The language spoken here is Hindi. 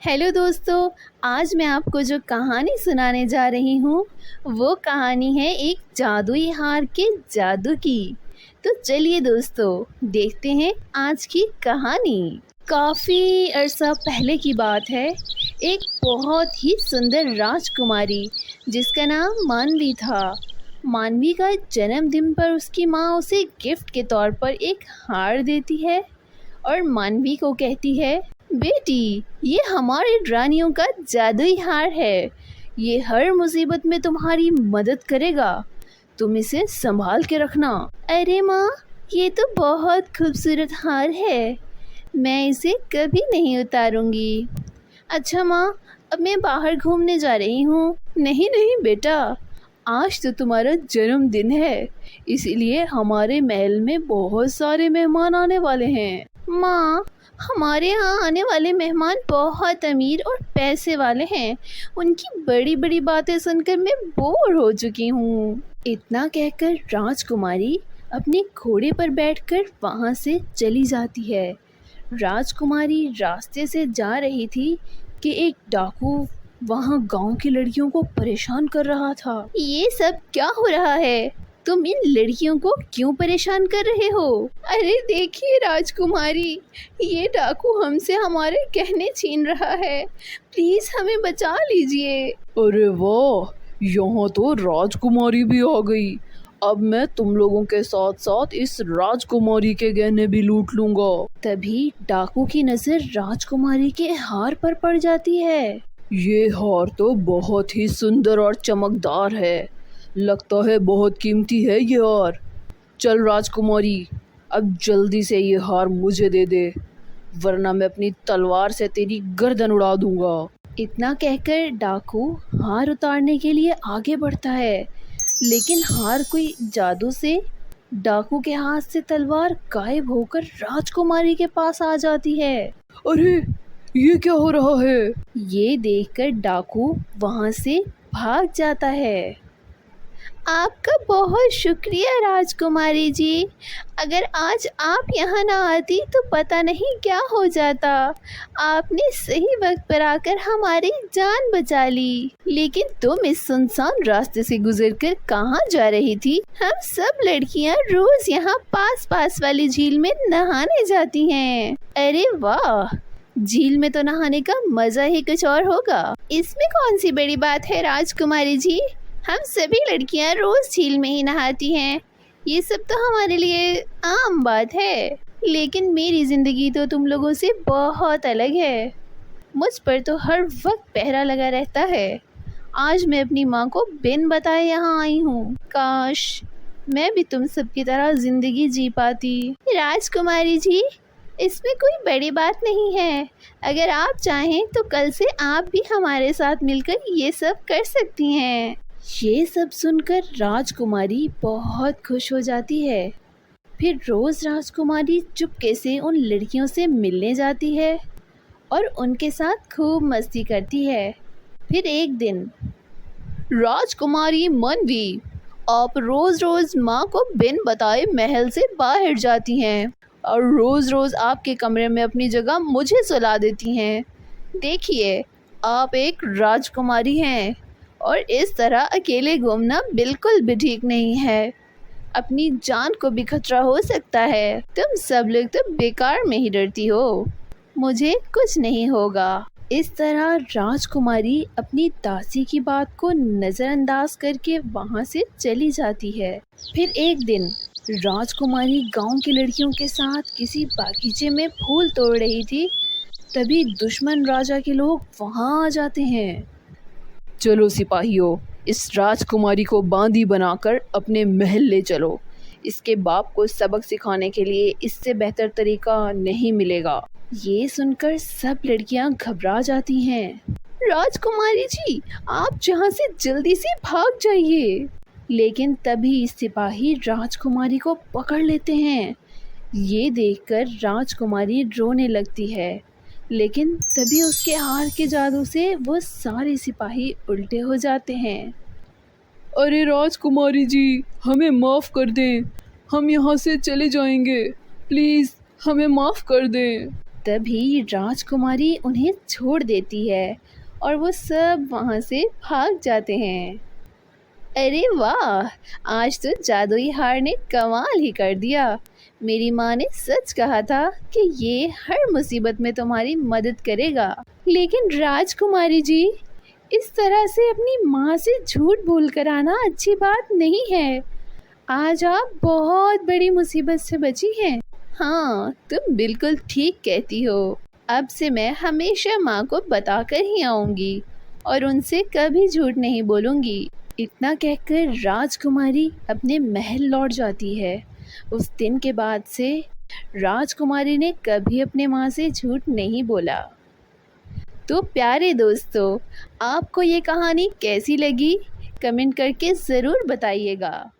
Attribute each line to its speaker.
Speaker 1: हेलो दोस्तों। आज मैं आपको जो कहानी सुनाने जा रही हूँ वो कहानी है एक जादुई हार के जादू की। तो चलिए दोस्तों देखते हैं आज की कहानी। काफ़ी अरसा पहले की बात है। एक बहुत ही सुंदर राजकुमारी जिसका नाम मानवी था। मानवी का जन्मदिन पर उसकी माँ उसे गिफ्ट के तौर पर एक हार देती है और मानवी को कहती है, बेटी ये हमारी रानियों का जादुई हार है। ये हर मुसीबत में तुम्हारी मदद करेगा। तुम इसे संभाल के रखना। अरे माँ, ये तो बहुत खूबसूरत हार है। मैं इसे कभी नहीं उतारूंगी। अच्छा माँ, अब मैं बाहर घूमने जा रही हूँ। नहीं नहीं बेटा, आज तो तुम्हारा जन्मदिन है, इसीलिए हमारे महल में बहुत सारे मेहमान आने वाले हैं। माँ, हमारे यहाँ आने वाले मेहमान बहुत अमीर और पैसे वाले हैं। उनकी बड़ी बड़ी बातें सुनकर मैं बोर हो चुकी हूँ। इतना कहकर राजकुमारी अपने घोड़े पर बैठकर वहाँ से चली जाती है। राजकुमारी रास्ते से जा रही थी कि एक डाकू वहाँ गांव की लड़कियों को परेशान कर रहा था। ये सब क्या हो रहा है? तुम इन लड़कियों को क्यों परेशान कर रहे हो? अरे देखिए राजकुमारी, ये डाकू हमसे हमारे गहने छीन रहा है। प्लीज हमें बचा लीजिए।
Speaker 2: अरे वाह, यहाँ तो राजकुमारी भी आ गई। अब मैं तुम लोगों के साथ साथ इस राजकुमारी के गहने भी लूट लूंगा।
Speaker 1: तभी डाकू की नजर राजकुमारी के हार पर पड़ जाती है।
Speaker 2: ये हार तो बहुत ही सुंदर और चमकदार है। लगता है बहुत कीमती है ये हार। चल राजकुमारी, अब जल्दी से ये हार मुझे दे दे, वरना मैं अपनी तलवार से तेरी गर्दन उड़ा दूंगा।
Speaker 1: इतना कहकर डाकू हार उतारने के लिए आगे बढ़ता है, लेकिन हार कोई जादू से डाकू के हाथ से तलवार गायब होकर राजकुमारी के पास आ जाती है।
Speaker 2: अरे ये क्या हो रहा है?
Speaker 1: ये देखकर डाकू वहां से भाग जाता है। आपका बहुत शुक्रिया राजकुमारी जी। अगर आज आप यहाँ ना आती तो पता नहीं क्या हो जाता। आपने सही वक्त पर आकर हमारी जान बचा ली। लेकिन तुम इस सुनसान रास्ते से गुजरकर कहाँ जा रही थी? हम सब लड़कियाँ रोज यहाँ पास पास वाली झील में नहाने जाती हैं। अरे वाह, झील में तो नहाने का मजा ही कुछ और होगा। इसमें कौन सी बड़ी बात है राजकुमारी जी? हम सभी लड़कियां रोज झील में ही नहाती हैं। ये सब तो हमारे लिए आम बात है। लेकिन मेरी जिंदगी तो तुम लोगों से बहुत अलग है। मुझ पर तो हर वक्त पहरा लगा रहता है। आज मैं अपनी माँ को बिन बताए यहाँ आई हूँ। काश मैं भी तुम सबकी तरह जिंदगी जी पाती। राजकुमारी जी, इसमें कोई बड़ी बात नहीं है। अगर आप चाहें तो कल से आप भी हमारे साथ मिलकर ये सब कर सकती हैं। ये सब सुनकर राजकुमारी बहुत खुश हो जाती है। फिर रोज राजकुमारी चुपके से उन लड़कियों से मिलने जाती है और उनके साथ खूब मस्ती करती है। फिर एक दिन,
Speaker 2: राजकुमारी मनवी, आप रोज रोज माँ को बिन बताए महल से बाहर जाती हैं और रोज रोज आपके कमरे में अपनी जगह मुझे सुला देती हैं। देखिए, आप एक राजकुमारी हैं और इस तरह अकेले घूमना बिल्कुल भी ठीक नहीं है। अपनी जान को भी खतरा हो सकता है। तुम सब लोग तो बेकार में ही डरती हो।
Speaker 1: मुझे कुछ नहीं होगा। इस तरह राजकुमारी अपनी दासी की बात को नज़रअंदाज करके वहाँ से चली जाती है। फिर एक दिन राजकुमारी गांव की लड़कियों के साथ किसी बागीचे में फूल तोड़ रही थी। तभी दुश्मन राजा के लोग वहाँ आ जाते हैं।
Speaker 2: चलो सिपाहियों, इस राजकुमारी को बांदी बनाकर अपने महल ले चलो। इसके बाप को सबक सिखाने के लिए इससे बेहतर तरीका नहीं मिलेगा।
Speaker 1: ये सुनकर सब लड़कियां घबरा जाती हैं।
Speaker 2: राजकुमारी जी, आप यहाँ से जल्दी से भाग जाइए।
Speaker 1: लेकिन तभी सिपाही राजकुमारी को पकड़ लेते हैं। ये देखकर राजकुमारी रोने लगती है, लेकिन तभी उसके हार के जादू से वो सारे सिपाही उल्टे हो जाते हैं।
Speaker 2: अरे राजकुमारी जी, हमें माफ़ कर दें, हम यहाँ से चले जाएंगे। प्लीज़ हमें माफ़ कर दें।
Speaker 1: तभी राजकुमारी उन्हें छोड़ देती है और वो सब वहाँ से भाग जाते हैं। अरे वाह, आज तो जादुई हार ने कमाल ही कर दिया। मेरी माँ ने सच कहा था कि ये हर मुसीबत में तुम्हारी मदद करेगा। लेकिन राजकुमारी जी, इस तरह से अपनी माँ से झूठ बोल कर आना अच्छी बात नहीं है। आज आप बहुत बड़ी मुसीबत से बची हैं। हाँ, तुम बिल्कुल ठीक कहती हो। अब से मैं हमेशा माँ को बताकर ही आऊँगी और उनसे कभी झूठ नहीं बोलूँगी। इतना कहकर राजकुमारी अपने महल लौट जाती है। उस दिन के बाद से राजकुमारी ने कभी अपने माँ से झूठ नहीं बोला। तो प्यारे दोस्तों, आपको ये कहानी कैसी लगी? कमेंट करके ज़रूर बताइएगा।